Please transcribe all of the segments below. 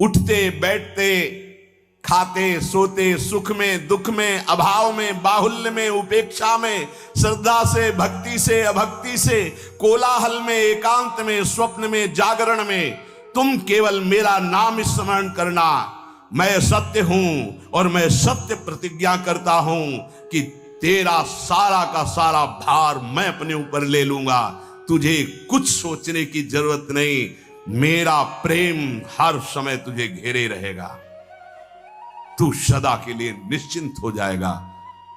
उठते बैठते, खाते सोते, सुख में दुख में, अभाव में बाहुल्य में, उपेक्षा में, श्रद्धा से भक्ति से अभक्ति से, कोलाहल में एकांत में, स्वप्न में जागरण में, तुम केवल मेरा नाम स्मरण करना। मैं सत्य हूं और मैं सत्य प्रतिज्ञा करता हूं कि तेरा सारा का सारा भार मैं अपने ऊपर ले लूंगा। तुझे कुछ सोचने की जरूरत नहीं, मेरा प्रेम हर समय तुझे घेरे रहेगा। तू सदा के लिए निश्चिंत हो जाएगा।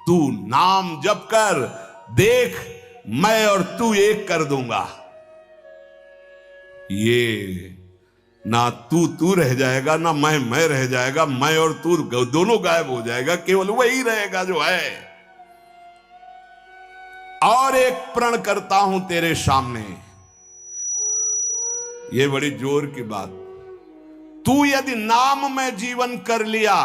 तू नाम जप कर देख, मैं और तू एक कर दूंगा। ये ना तू रह जाएगा, ना मैं रह जाएगा। मैं और तू दोनों गायब हो जाएगा, केवल वही रहेगा जो है। और एक प्रण करता हूं तेरे सामने, ये बड़ी जोर की बात। तू यदि नाम में जीवन कर लिया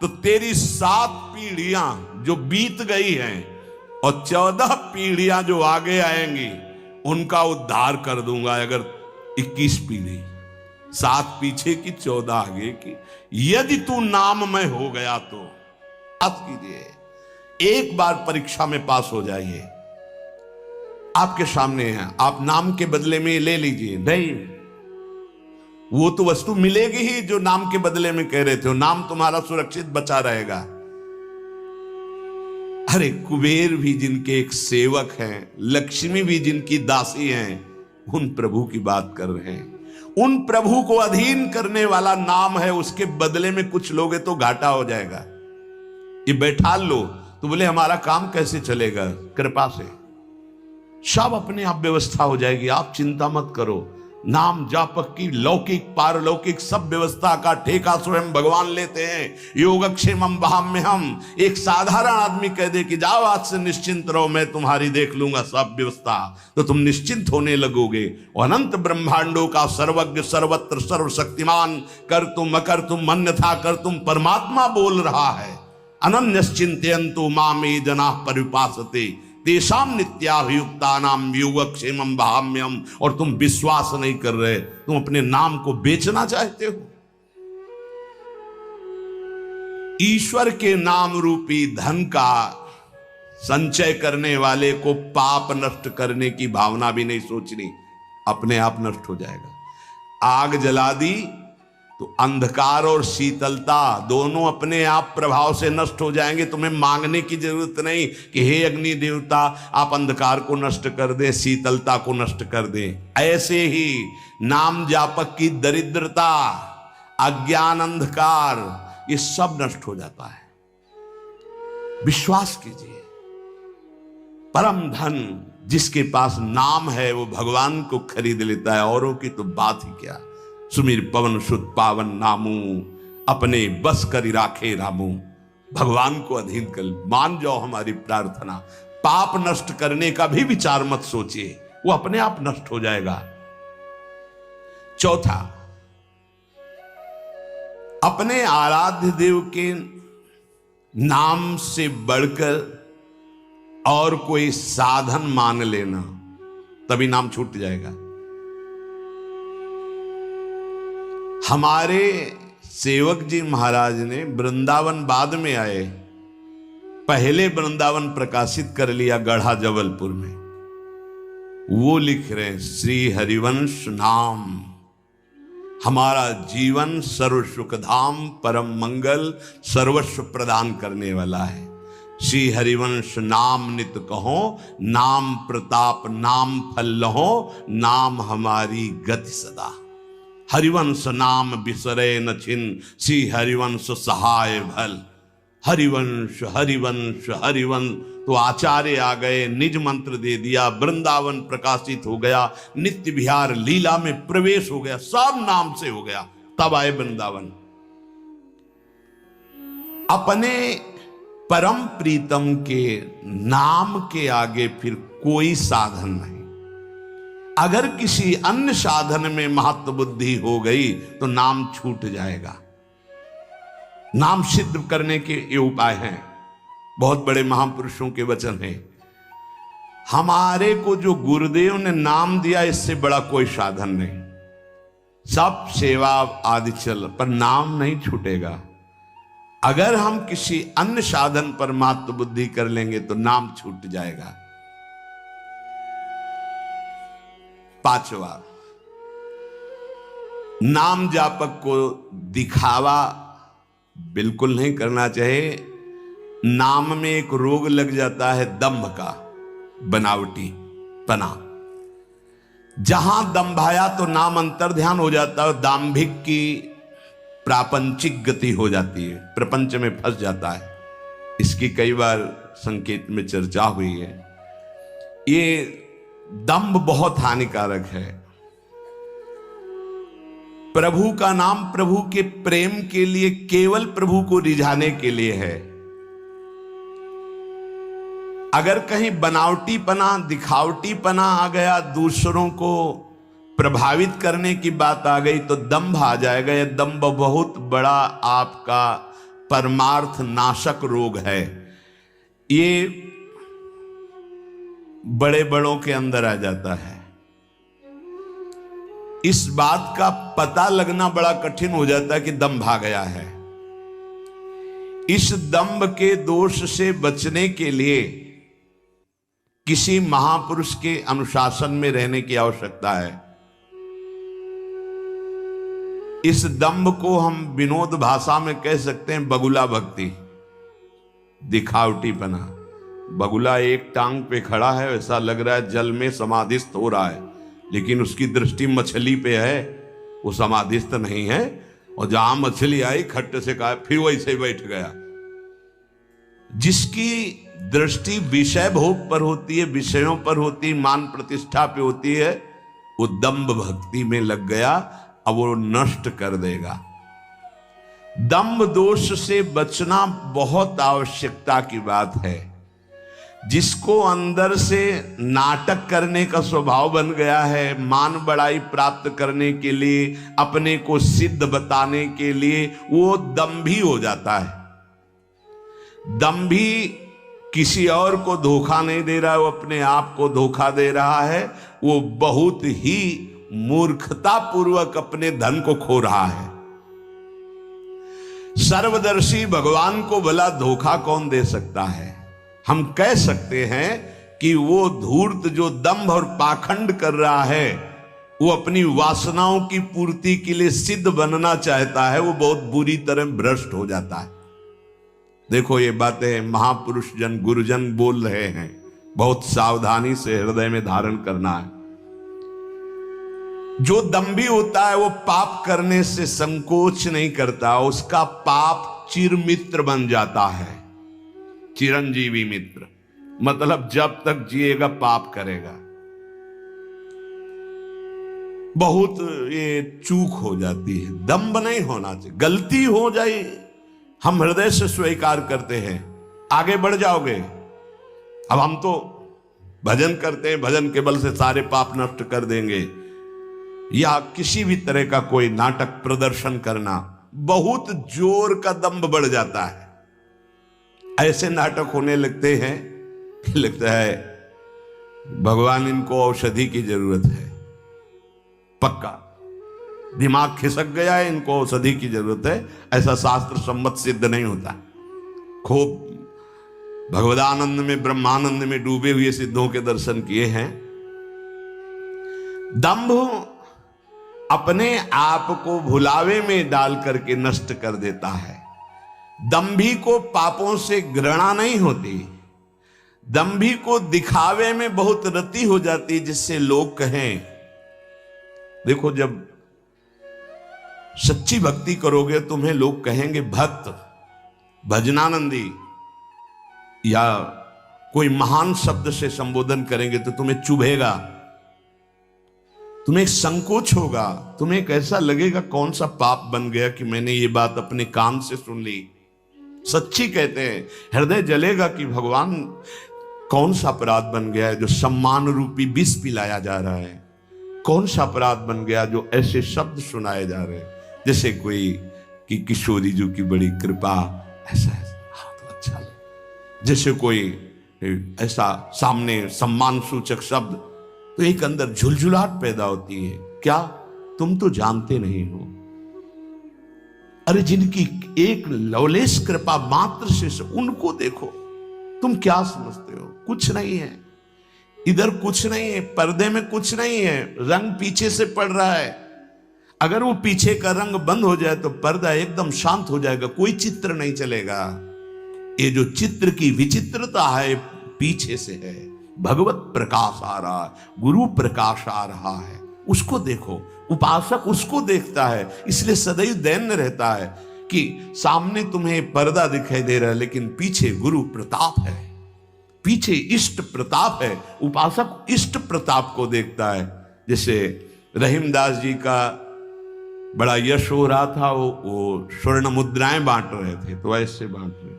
तो तेरी 7 पीढ़ियां जो बीत गई हैं और 14 पीढ़ियां जो आगे आएंगी उनका उद्धार कर दूंगा। अगर 21 पीढ़ी, 7 पीछे की 14 आगे की, यदि तू नाम में हो गया तो याद कीजिए, एक बार परीक्षा में पास हो जाइए। आपके सामने है, आप नाम के बदले में ले लीजिए। नहीं, वो तो वस्तु मिलेगी ही जो नाम के बदले में कह रहे थे। नाम तुम्हारा सुरक्षित बचा रहेगा। अरे कुबेर भी जिनके एक सेवक हैं, लक्ष्मी भी जिनकी दासी हैं, उन प्रभु की बात कर रहे हैं। उन प्रभु को अधीन करने वाला नाम है, उसके बदले में कुछ लोगे तो घाटा हो जाएगा। ये बैठा लो तो बोले हमारा काम कैसे चलेगा? कृपा से सब अपने आप व्यवस्था हो जाएगी, आप चिंता मत करो। नाम जापक की लौकिक पारलौकिक सब व्यवस्था का ठेका स्वयं भगवान लेते हैं। योगक्षेमम वहाम्यहम। एक साधारण आदमी कह दे कि जाओ आज से निश्चिंत रहो, मैं तुम्हारी देख लूंगा सब व्यवस्था, तो तुम निश्चिंत होने लगोगे। अनंत ब्रह्मांडों का सर्वज्ञ सर्वत्र सर्वशक्तिमान कर तुम अकर तुम अन्यथा कर तुम परमात्मा बोल रहा है। अनन्यश्चिन्तयन्तु माम ये जनाः परिपासते तेषां नित्याभियुक्तानां योगक्षेमं वहाम्यहम्। और तुम विश्वास नहीं कर रहे, तुम अपने नाम को बेचना चाहते हो। ईश्वर के नाम रूपी धन का संचय करने वाले को पाप नष्ट करने की भावना भी नहीं सोचनी, अपने आप नष्ट हो जाएगा। आग जला दी तो अंधकार और शीतलता दोनों अपने आप प्रभाव से नष्ट हो जाएंगे। तुम्हें मांगने की जरूरत नहीं कि हे अग्नि देवता आप अंधकार को नष्ट कर दें, शीतलता को नष्ट कर दें। ऐसे ही नाम जापक की दरिद्रता, अज्ञान, अंधकार, ये सब नष्ट हो जाता है। विश्वास कीजिए, परम धन जिसके पास नाम है वो भगवान को खरीद लेता है, औरों की तो बात ही क्या। सुमिर पवन सुत पावन नामू, अपने बस करी राखे रामू। भगवान को अधीन कर मान जाओ हमारी प्रार्थना। पाप नष्ट करने का भी विचार मत सोचिए, वो अपने आप नष्ट हो जाएगा। चौथा, अपने आराध्य देव के नाम से बढ़कर और कोई साधन मान लेना, तभी नाम छूट जाएगा। हमारे सेवक जी महाराज ने वृंदावन बाद में आए, पहले वृंदावन प्रकाशित कर लिया गढ़ा जबलपुर में। वो लिख रहे हैं, श्री हरिवंश नाम हमारा जीवन सर्व सुखधाम परम मंगल सर्वस्व प्रदान करने वाला है। श्री हरिवंश नाम नित कहो, नाम प्रताप नाम फल लहो, नाम हमारी गति सदा। हरिवंश नाम बिसरे न छिन, श्री हरिवंश सहाय भल। हरिवंश हरिवंश हरिवंश। तो आचार्य आ गए, निज मंत्र दे दिया, वृंदावन प्रकाशित हो गया, नित्य विहार लीला में प्रवेश हो गया, सब नाम से हो गया। तब आए वृंदावन। अपने परम प्रीतम के नाम के आगे फिर कोई साधन नहीं। अगर किसी अन्य साधन में महत्व बुद्धि हो गई तो नाम छूट जाएगा। नाम सिद्ध करने के ये उपाय हैं, बहुत बड़े महापुरुषों के वचन हैं। हमारे को जो गुरुदेव ने नाम दिया, इससे बड़ा कोई साधन नहीं। सब सेवा आदि चल, पर नाम नहीं छूटेगा। अगर हम किसी अन्य साधन पर मात्र बुद्धि कर लेंगे तो नाम छूट जाएगा। पांचवा, नाम जापक को दिखावा बिल्कुल नहीं करना चाहिए। नाम में एक रोग लग जाता है दंभ का, बनावटी पना। जहां दंभाया तो नाम अंतर ध्यान हो जाता है, दाम्भिक की प्रापंचिक गति हो जाती है, प्रपंच में फंस जाता है। इसकी कई बार संकेत में चर्चा हुई है। ये दंभ बहुत हानिकारक है। प्रभु का नाम प्रभु के प्रेम के लिए, केवल प्रभु को रिझाने के लिए है। अगर कहीं बनावटीपना, दिखावटीपना आ गया, दूसरों को प्रभावित करने की बात आ गई तो दंभ आ जाएगा। यह दंभ बहुत बड़ा आपका परमार्थ नाशक रोग है। ये बड़े बड़ों के अंदर आ जाता है। इस बात का पता लगना बड़ा कठिन हो जाता है कि दंभ आ गया है। इस दंभ के दोष से बचने के लिए किसी महापुरुष के अनुशासन में रहने की आवश्यकता है। इस दंभ को हम विनोद भाषा में कह सकते हैं बगुला भक्ति, दिखावटीपना। बगुला एक टांग पे खड़ा है, ऐसा लग रहा है जल में समाधिस्थ हो रहा है, लेकिन उसकी दृष्टि मछली पे है, वो समाधिस्थ नहीं है। और जहां मछली आई खट्ट से कहा, फिर वैसे ही बैठ गया। जिसकी दृष्टि विषय भोग पर होती है, विषयों पर होती, मान प्रतिष्ठा पे होती है, वो दंभ भक्ति में लग गया, अब वो नष्ट कर देगा। दंभ दोष से बचना बहुत आवश्यकता की बात है। जिसको अंदर से नाटक करने का स्वभाव बन गया है, मान बड़ाई प्राप्त करने के लिए, अपने को सिद्ध बताने के लिए, वो दंभी हो जाता है। दंभी किसी और को धोखा नहीं दे रहा है, वो अपने आप को धोखा दे रहा है। वो बहुत ही मूर्खता पूर्वक अपने धन को खो रहा है। सर्वदर्शी भगवान को भला धोखा कौन दे सकता है? हम कह सकते हैं कि वो धूर्त जो दंभ और पाखंड कर रहा है, वो अपनी वासनाओं की पूर्ति के लिए सिद्ध बनना चाहता है, वो बहुत बुरी तरह भ्रष्ट हो जाता है। देखो, ये बातें महापुरुष जन, गुरुजन बोल रहे हैं, बहुत सावधानी से हृदय में धारण करना है। जो दंभी होता है वो पाप करने से संकोच नहीं करता, उसका पाप चिरमित्र बन जाता है। चिरंजीवी मित्र मतलब जब तक जिएगा पाप करेगा। बहुत ये चूक हो जाती है, दंभ नहीं होना चाहिए। गलती हो जाए हम हृदय से स्वीकार करते हैं, आगे बढ़ जाओगे। अब हम तो भजन करते हैं, भजन के बल से सारे पाप नष्ट कर देंगे, या किसी भी तरह का कोई नाटक प्रदर्शन करना, बहुत जोर का दंभ बढ़ जाता है। ऐसे नाटक होने लगते हैं कि लगता है भगवान इनको औषधि की जरूरत है। पक्का दिमाग खिसक गया है, इनको औषधि की जरूरत है। ऐसा शास्त्र सम्मत सिद्ध नहीं होता। खूब भगवदानंद में, ब्रह्मानंद में डूबे हुए सिद्धों के दर्शन किए हैं। दंभ अपने आप को भुलावे में डाल करके नष्ट कर देता है। दंभी को पापों से घृणा नहीं होती, दंभी को दिखावे में बहुत रति हो जाती, जिससे लोग कहें। देखो, जब सच्ची भक्ति करोगे तुम्हें लोग कहेंगे भक्त, भजनानंदी, या कोई महान शब्द से संबोधन करेंगे तो तुम्हें चुभेगा, तुम्हें संकोच होगा, तुम्हें कैसा लगेगा कौन सा पाप बन गया कि मैंने ये बात अपने कान से सुन ली। सच्ची कहते हैं, हृदय जलेगा कि भगवान कौन सा अपराध बन गया है जो सम्मान रूपी विष पिलाया जा रहा है। कौन सा अपराध बन गया जो ऐसे शब्द सुनाए जा रहे हैं, जैसे कोई कि किशोरी जी की बड़ी कृपा, ऐसा हाँ तो अच्छा लगे। जैसे कोई ऐसा सामने सम्मान सूचक शब्द, तो एक अंदर झुलझुलाहट पैदा होती है। क्या तुम तो जानते नहीं हो। अरे जिनकी एक लवलेश कृपा मात्र से उनको देखो, तुम क्या समझते हो? कुछ नहीं है इधर, कुछ नहीं है, पर्दे में कुछ नहीं है, रंग पीछे से पड़ रहा है। अगर वो पीछे का रंग बंद हो जाए तो पर्दा एकदम शांत हो जाएगा, कोई चित्र नहीं चलेगा। ये जो चित्र की विचित्रता है पीछे से है। भगवत प्रकाश आ रहा है, गुरु प्रकाश आ रहा है, उसको देखो। उपासक उसको देखता है, इसलिए सदैव दैन्य रहता है कि सामने तुम्हें पर्दा दिखाई दे रहा है लेकिन पीछे गुरु प्रताप है, पीछे इष्ट प्रताप है। उपासक इष्ट प्रताप को देखता है। जैसे रहीमदास जी का बड़ा यश हो रहा था, वो स्वर्ण मुद्राएं बांट रहे थे, तो ऐसे बांट रहे थे।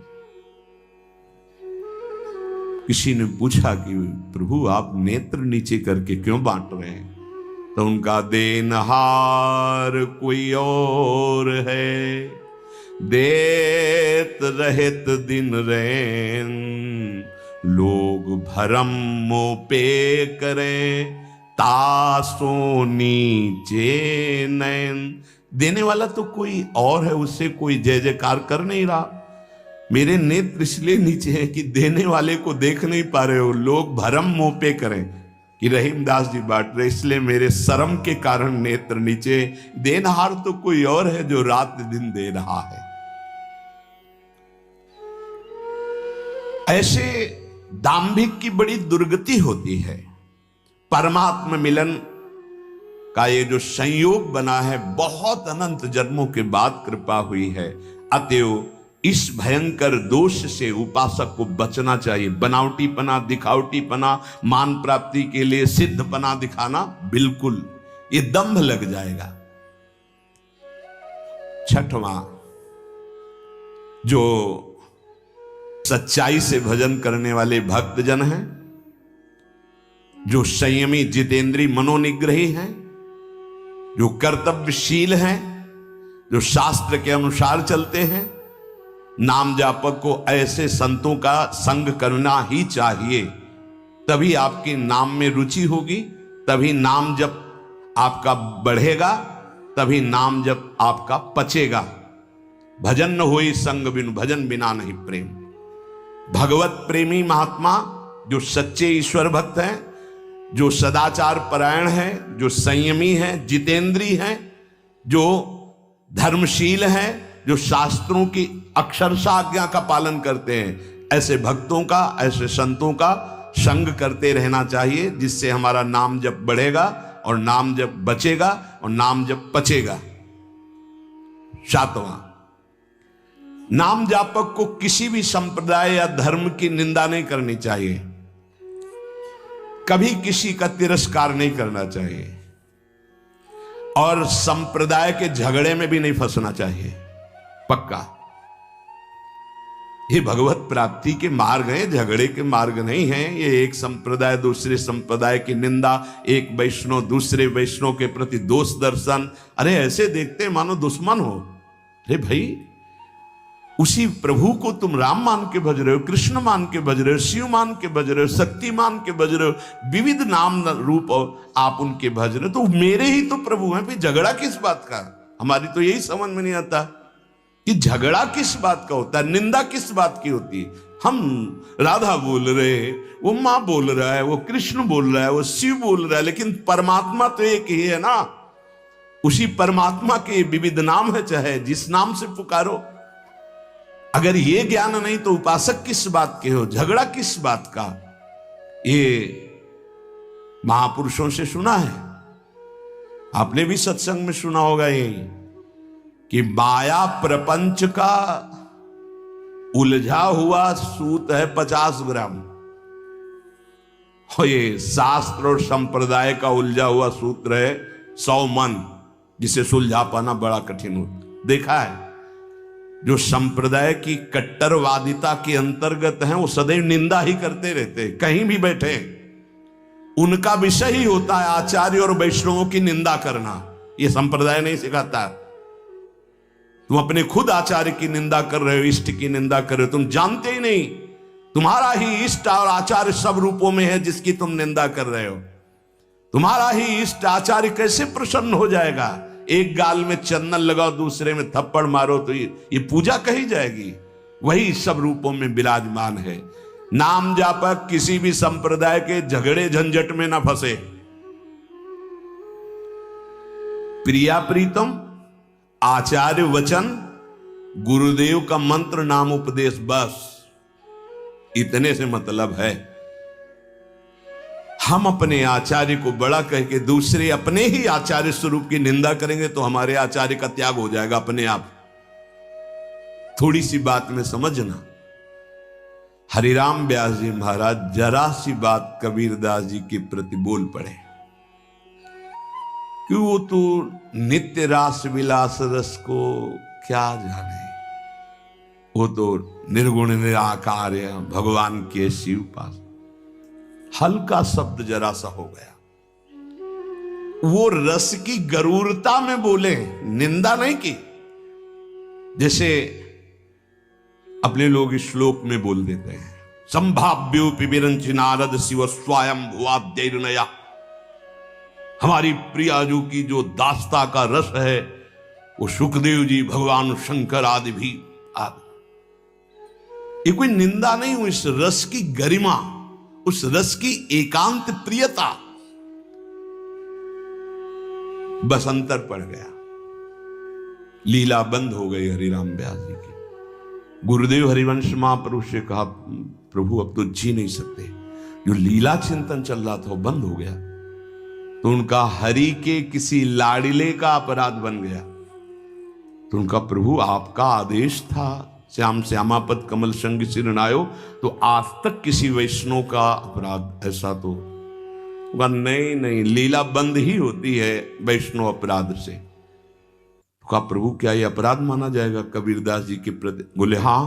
किसी ने पूछा कि प्रभु आप नेत्र नीचे करके क्यों बांट रहे हैं? तो उनका देनहार कोई और है, देत रहत दिन रैन, लोग भरम मोह पे करें, तासो नीचे नैन। देने वाला तो कोई और है, उससे कोई जय जयकार कर नहीं रहा। मेरे नेत्र इसलिए नीचे हैं कि देने वाले को देख नहीं पा रहे हो, लोग भरम मोह पे करें कि रहीमदास जी बांट रहे, इसलिए मेरे शर्म के कारण नेत्र नीचे। देनहार तो कोई और है जो रात दिन दे रहा है। ऐसे दाम्भिक की बड़ी दुर्गति होती है। परमात्मा मिलन का ये जो संयोग बना है, बहुत अनंत जन्मों के बाद कृपा हुई है। अतएव इस भयंकर दोष से उपासक को बचना चाहिए। बनावटीपना, दिखावटीपना, मान प्राप्ति के लिए सिद्धपना दिखाना, बिल्कुल ये दंभ लग जाएगा। छठवां, जो सच्चाई से भजन करने वाले भक्तजन हैं, जो संयमी जितेंद्री मनोनिग्रही हैं, जो कर्तव्यशील हैं, जो शास्त्र के अनुसार चलते हैं, नाम जापक को ऐसे संतों का संग करना ही चाहिए। तभी आपके नाम में रुचि होगी, तभी नाम जप आपका बढ़ेगा, तभी नाम जप आपका पचेगा। भजन न होई संग बिनु, भजन बिना नहीं प्रेम। भगवत प्रेमी महात्मा जो सच्चे ईश्वर भक्त हैं, जो सदाचार परायण हैं, जो संयमी हैं, जितेंद्री हैं, जो धर्मशील हैं, जो शास्त्रों की अक्षरशः आज्ञा का पालन करते हैं, ऐसे भक्तों का, ऐसे संतों का संग करते रहना चाहिए, जिससे हमारा नाम जप बढ़ेगा और नाम जप बचेगा और नाम जप पचेगा। सातवां, नाम जापक को किसी भी संप्रदाय या धर्म की निंदा नहीं करनी चाहिए, कभी किसी का तिरस्कार नहीं करना चाहिए, और संप्रदाय के झगड़े में भी नहीं फंसना चाहिए। पक्का ये भगवत प्राप्ति के मार्ग हैं, झगड़े के मार्ग नहीं हैं। ये एक संप्रदाय दूसरे संप्रदाय की निंदा, एक वैष्णव दूसरे वैष्णव के प्रति दोष दर्शन, अरे ऐसे देखते मानो दुश्मन हो। अरे भाई, उसी प्रभु को तुम राम मान के भज रहे हो, कृष्ण मान के भज रहे हो, शिव मान के भज रहे हो, शक्ति मान के भज रहे हो, विविध नाम रूप आप उनके भज रहे हो, तो मेरे ही तो प्रभु हैं, फिर झगड़ा किस बात का? हमारी तो यही समझ में नहीं आता कि झगड़ा किस बात का होता है, निंदा किस बात की होती है। हम राधा बोल रहे हैं, वो माँ बोल रहा है, वो कृष्ण बोल रहा है, वो शिव बोल रहा है, लेकिन परमात्मा तो एक ही है ना। उसी परमात्मा के विविध नाम है, चाहे जिस नाम से पुकारो। अगर ये ज्ञान नहीं तो उपासक किस बात के हो, झगड़ा किस बात का? ये महापुरुषों से सुना है, आपने भी सत्संग में सुना होगा ये कि माया प्रपंच का उलझा हुआ सूत है 50 ग्राम, और ये शास्त्र और संप्रदाय का उलझा हुआ सूत्र है 100 मन, जिसे सुलझा पाना बड़ा कठिन होता। देखा है, जो संप्रदाय की कट्टरवादिता के अंतर्गत हैं, वो सदैव निंदा ही करते रहते हैं, कहीं भी बैठे उनका विषय ही होता है आचार्य और वैष्णवों की निंदा करना। ये संप्रदाय नहीं सिखाता। तुम अपने खुद आचार्य की निंदा कर रहे हो, इष्ट की निंदा कर रहे हो, तुम जानते ही नहीं तुम्हारा ही इष्ट और आचार्य सब रूपों में है जिसकी तुम निंदा कर रहे हो। तुम्हारा ही इष्ट आचार्य कैसे प्रसन्न हो जाएगा? एक गाल में चंदन लगाओ, दूसरे में थप्पड़ मारो तो ये पूजा कही जाएगी? वही सब रूपों में विराजमान है। नाम जापक किसी भी संप्रदाय के झगड़े झंझट में ना फंसे। प्रिया प्रीतम, आचार्य वचन, गुरुदेव का मंत्र, नाम उपदेश, बस इतने से मतलब है। हम अपने आचार्य को बड़ा कह के दूसरे अपने ही आचार्य स्वरूप की निंदा करेंगे तो हमारे आचार्य का त्याग हो जाएगा अपने आप। थोड़ी सी बात में समझना। हरिराम व्यास जी महाराज जरा सी बात कबीरदास जी के प्रति बोल पड़े कि वो तो नित्य रास विलास रस को क्या जाने, वो तो निर्गुण निराकार है, भगवान के शिव पास। हल्का शब्द जरा सा हो गया, वो रस की गरूरता में बोले, निंदा नहीं की। जैसे अपने लोग इस श्लोक में बोल देते हैं, संभाव्योपि विरंचि नारद शिव स्वयं भुवाद्यैर्नया। हमारी प्रिया जो की जो दास्ता का रस है वो सुखदेव जी, भगवान शंकर आदि भी आदि। ये कोई निंदा नहीं हुई, इस रस की गरिमा, उस रस की एकांत प्रियता, बस अंतर पड़ गया। लीला बंद हो गई हरिराम व्यास जी की। गुरुदेव हरिवंश महाप्रभु से कहा, प्रभु अब तो जी नहीं सकते, जो लीला चिंतन चल रहा था वो बंद हो गया। तो उनका हरि के किसी लाडिले का अपराध बन गया। तो उनका, प्रभु आपका आदेश था श्याम श्यामापद कमल संग सिरनायो, तो आज तक किसी वैष्णव का अपराध ऐसा तो नहीं नहीं, लीला बंद ही होती है वैष्णव अपराध से। तो कहा, प्रभु क्या ये अपराध माना जाएगा कबीरदास जी के प्रति? बोले हाँ,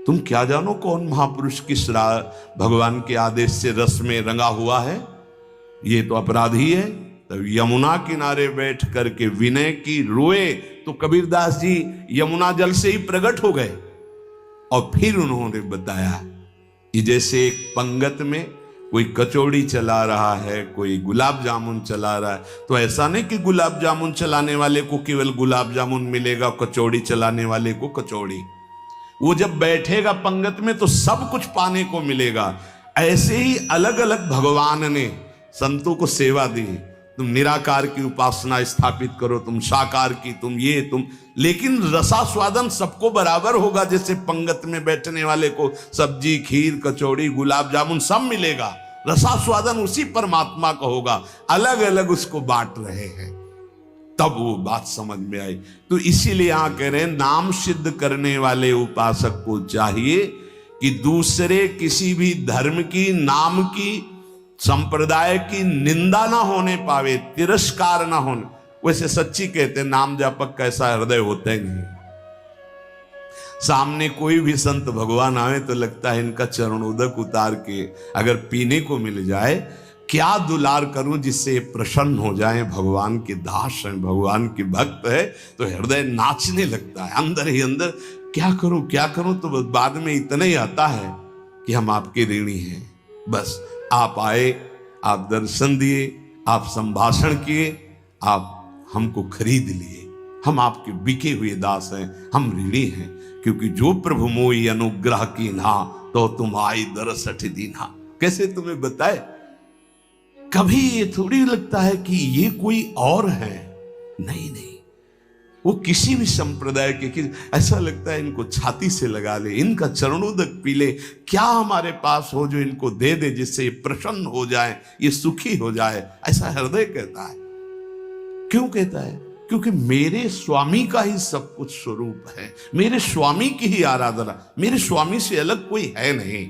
तुम क्या जानो कौन महापुरुष किस भगवान के आदेश से रस में रंगा हुआ है, ये तो अपराध ही है। तब यमुना किनारे बैठ करके विनय की रोए तो कबीरदास जी यमुना जल से ही प्रकट हो गए। और फिर उन्होंने बताया कि जैसे एक पंगत में कोई कचौड़ी चला रहा है, कोई गुलाब जामुन चला रहा है, तो ऐसा नहीं कि गुलाब जामुन चलाने वाले को केवल गुलाब जामुन मिलेगा, कचौड़ी चलाने वाले को कचौड़ी। वो जब बैठेगा पंगत में तो सब कुछ पाने को मिलेगा। ऐसे ही अलग अलग भगवान ने संतों को सेवा दी। तुम निराकार की उपासना स्थापित करो, तुम साकार की, तुम ये तुम, लेकिन रसास्वादन सबको बराबर होगा। जैसे पंगत में बैठने वाले को सब्जी, खीर, कचौड़ी, गुलाब जामुन सब मिलेगा, रसास्वादन उसी परमात्मा का होगा। अलग अलग उसको बांट रहे हैं, तब वो बात समझ में आई। तो इसीलिए यहां कह रहे हैं, नाम सिद्ध करने वाले उपासक को चाहिए कि दूसरे किसी भी धर्म की, नाम की, संप्रदाय की निंदा ना होने पावे, तिरस्कार ना होने। वैसे सच्ची कहते हैं, नाम जापक कैसा हृदय होता ही नहीं। सामने कोई भी संत भगवान आए तो लगता है इनका चरणोदक उतार के अगर पीने को मिल जाए, क्या दुलार करूं जिससे प्रसन्न हो जाए। भगवान के दास हैं, भगवान के भक्त है, तो हृदय नाचने लगता है अंदर ही अंदर। क्या करूं, तो बाद में इतना ही आता है कि हम आपके ऋणी हैं। बस आप आए, आप दर्शन दिए, आप संभाषण किए, आप हमको खरीद लिए, हम आपके बिके हुए दास हैं, हम ऋणी हैं। क्योंकि जो प्रभु मोई अनुग्रह की ना, तो तुम आई दरसठ दीना। कैसे तुम्हें बताए, कभी ये थोड़ी लगता है कि ये कोई और है, नहीं नहीं, वो किसी भी संप्रदाय के, ऐसा लगता है इनको छाती से लगा ले, इनका चरणोदक पी ले, क्या हमारे पास हो जो इनको दे दे, जिससे ये प्रसन्न हो जाए, ये सुखी हो जाए। ऐसा हृदय कहता है। क्यों कहता है? क्योंकि मेरे स्वामी का ही सब कुछ स्वरूप है, मेरे स्वामी की ही आराधना, मेरे स्वामी से अलग कोई है नहीं।